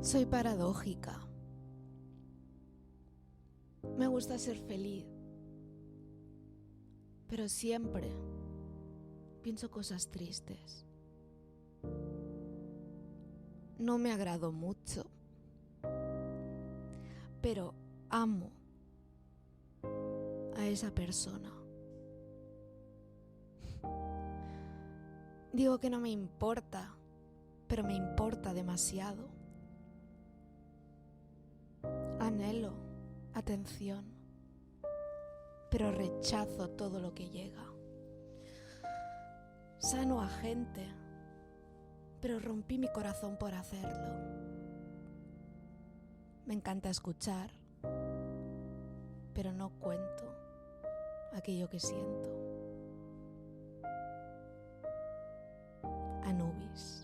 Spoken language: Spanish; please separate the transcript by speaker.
Speaker 1: Soy paradójica. Me gusta ser feliz, pero siempre pienso cosas tristes. No me agrado mucho, pero amo a esa persona. Digo que no me importa, pero me importa demasiado. Anhelo atención, pero rechazo todo lo que llega. Sano a gente, pero rompí mi corazón por hacerlo. Me encanta escuchar, pero no cuento aquello que siento. Anubis.